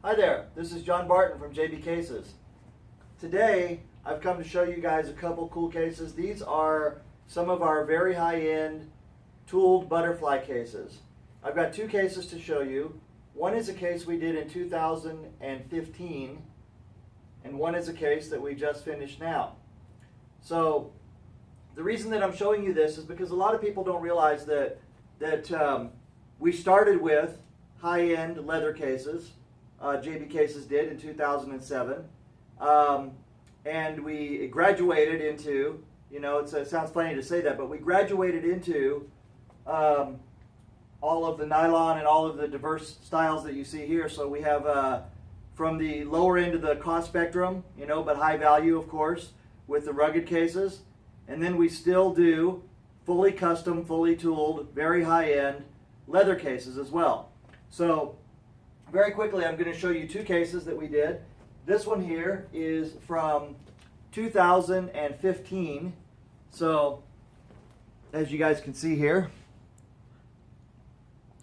Hi there, this is John Barton from JB Cases. Today I've come to show you guys a couple cool cases. These are some of our very high-end tooled butterfly cases. I've got two cases to show you. One is a case we did in 2015 and one is a case that we just finished now. So the reason that I'm showing you this is because a lot of people don't realize that we started with high-end leather cases. JB Cases did in 2007, and we graduated into, it sounds funny to say that, but we graduated into all of the nylon and all of the diverse styles that you see here. So we have from the lower end of the cost spectrum, but high value, of course, with the rugged cases, and then we still do fully custom, fully tooled, very high-end leather cases as well. So very quickly, I'm going to show you two cases that we did. This one here is from 2015. So, as you guys can see here,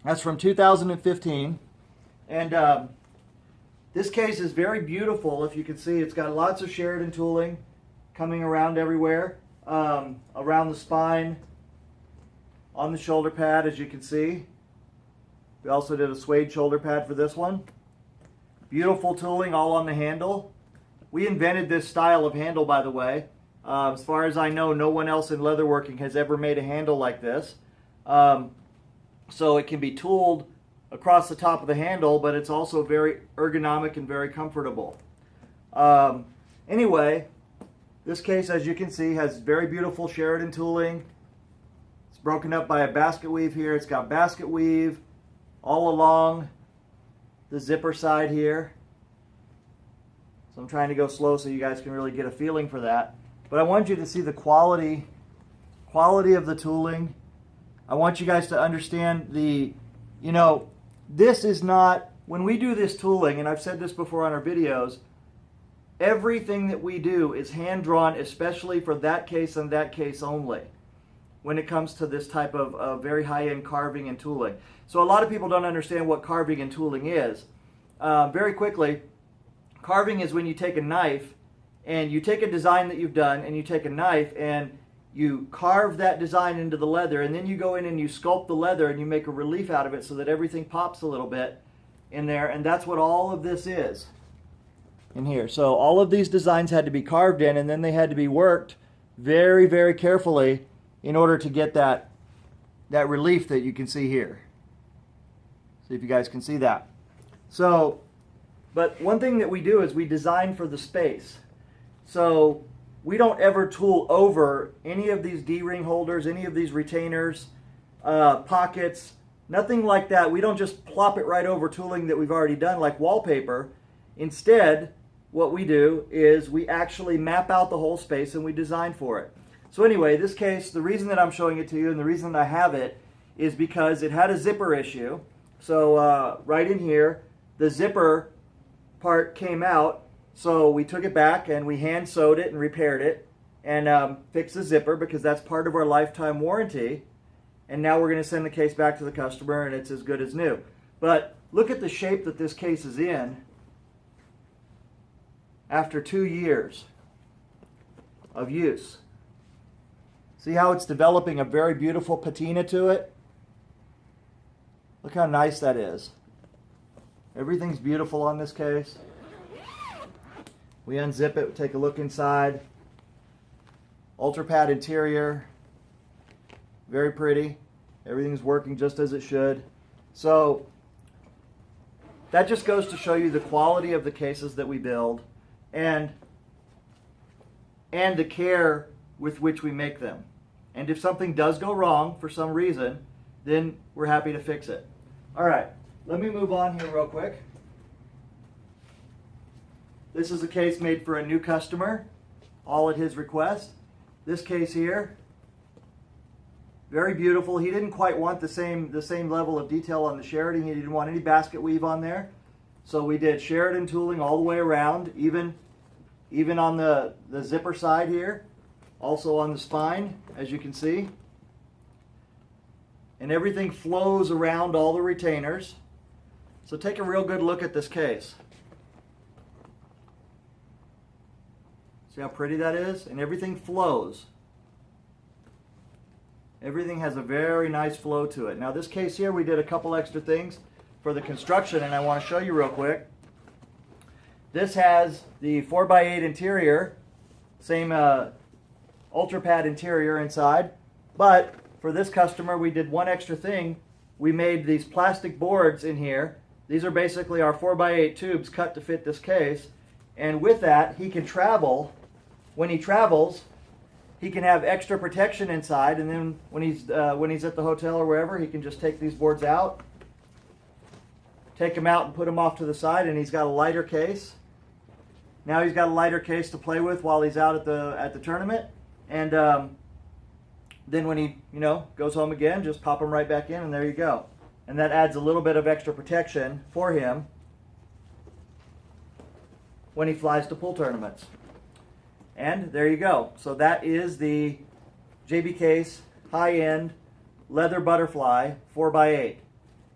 that's from 2015. And this case is very beautiful. If you can see, it's got lots of Sheridan tooling coming around everywhere, around the spine, on the shoulder pad, as you can see. We also did a suede shoulder pad for this one. Beautiful tooling all on the handle. We invented this style of handle, by the way. As far as I know, no one else in leatherworking has ever made a handle like this. So it can be tooled across the top of the handle, but it's also very ergonomic and very comfortable. Anyway, this case, as you can see, has very beautiful Sheridan tooling. It's broken up by a basket weave here. It's got basket weave all along the zipper side here. So I'm trying to go slow so you guys can really get a feeling for that. But I want you to see the quality of the tooling. I want you guys to understand this is not, when we do this tooling, and I've said this before on our videos, everything that we do is hand-drawn, especially for that case and that case only, when it comes to this type of very high-end carving and tooling. So a lot of people don't understand what carving and tooling is. Very quickly, carving is when you take a knife and you take a design that you've done and you take a knife and you carve that design into the leather, and then you go in and you sculpt the leather and you make a relief out of it so that everything pops a little bit in there, and that's what all of this is in here. So all of these designs had to be carved in, and then they had to be worked very, very carefully in order to get that relief that you can see here. See if you guys can see that. So, but one thing that we do is we design for the space. So we don't ever tool over any of these D-ring holders, any of these retainers, pockets, nothing like that. We don't just plop it right over tooling that we've already done like wallpaper. Instead, what we do is we actually map out the whole space and we design for it. So anyway, this case, the reason that I'm showing it to you and the reason that I have it is because it had a zipper issue. So right in here, the zipper part came out. So we took it back and we hand sewed it and repaired it and fixed the zipper because that's part of our lifetime warranty. And now we're going to send the case back to the customer and it's as good as new. But look at the shape that this case is in after 2 years of use. See how it's developing a very beautiful patina to it? Look how nice that is. Everything's beautiful on this case. We unzip it, take a look inside. UltraPad interior. Very pretty. Everything's working just as it should. So that just goes to show you the quality of the cases that we build and the care with which we make them. And if something does go wrong for some reason, then we're happy to fix it. All right, let me move on here real quick. This is a case made for a new customer, all at his request. This case here, very beautiful. He didn't quite want the same level of detail on the Sheridan. He didn't want any basket weave on there. So we did Sheridan tooling all the way around, even on the zipper side here, also on the spine, as you can see. And everything flows around all the retainers. So take a real good look at this case. See how pretty that is? And everything flows. Everything has a very nice flow to it. Now this case here, we did a couple extra things for the construction, and I want to show you real quick. This has the 4x8 interior, same UltraPad interior inside, but for this customer we did one extra thing. We made these plastic boards in here. These are basically our 4x8 tubes cut to fit this case, and with that he can travel. When he travels, he can have extra protection inside, and then when he's at the hotel or wherever, he can just take these boards out, take them out and put them off to the side, and he's got a lighter case. Now he's got a lighter case to play with while he's out at the tournament, and then when he goes home again, just pop them right back in, and there you go. And that adds a little bit of extra protection for him when he flies to pool tournaments. And there you go. So that is the JB Case high-end leather butterfly 4x8.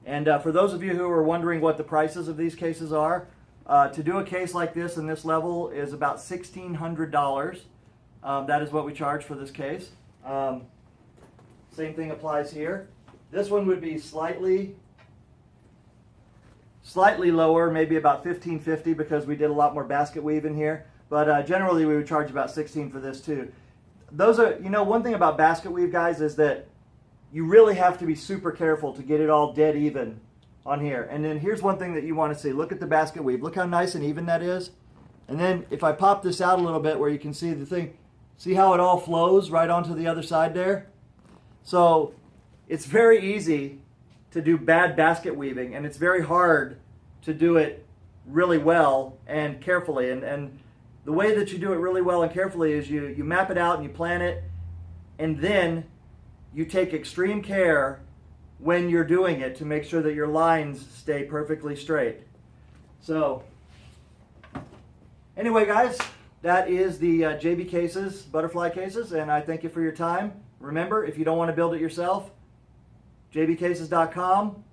And for those of you who are wondering what the prices of these cases are, to do a case like this in this level is about $1,600. That is what we charge for this case. Same thing applies here. This one would be slightly lower, maybe about $1,550, because we did a lot more basket weave in here. But generally we would charge about $16 for this too. Those are, one thing about basket weave, guys, is that you really have to be super careful to get it all dead even on here. And then here's one thing that you want to see. Look at the basket weave. Look how nice and even that is. And then if I pop this out a little bit where you can see the thing, see how it all flows right onto the other side there? So it's very easy to do bad basket weaving, and it's very hard to do it really well and carefully. And the way that you do it really well and carefully is you map it out and you plan it, and then you take extreme care when you're doing it to make sure that your lines stay perfectly straight. So anyway, guys, that is the JB Cases, butterfly cases, and I thank you for your time. Remember, if you don't want to build it yourself, jbcases.com.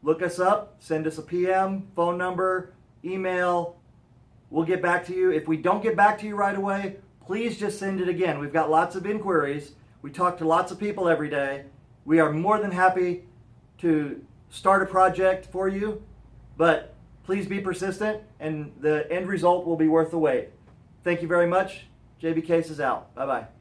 Look us up, send us a PM, phone number, email. We'll get back to you. If we don't get back to you right away, please just send it again. We've got lots of inquiries. We talk to lots of people every day. We are more than happy to start a project for you, but please be persistent, and the end result will be worth the wait. Thank you very much. JB Cases out. Bye-bye.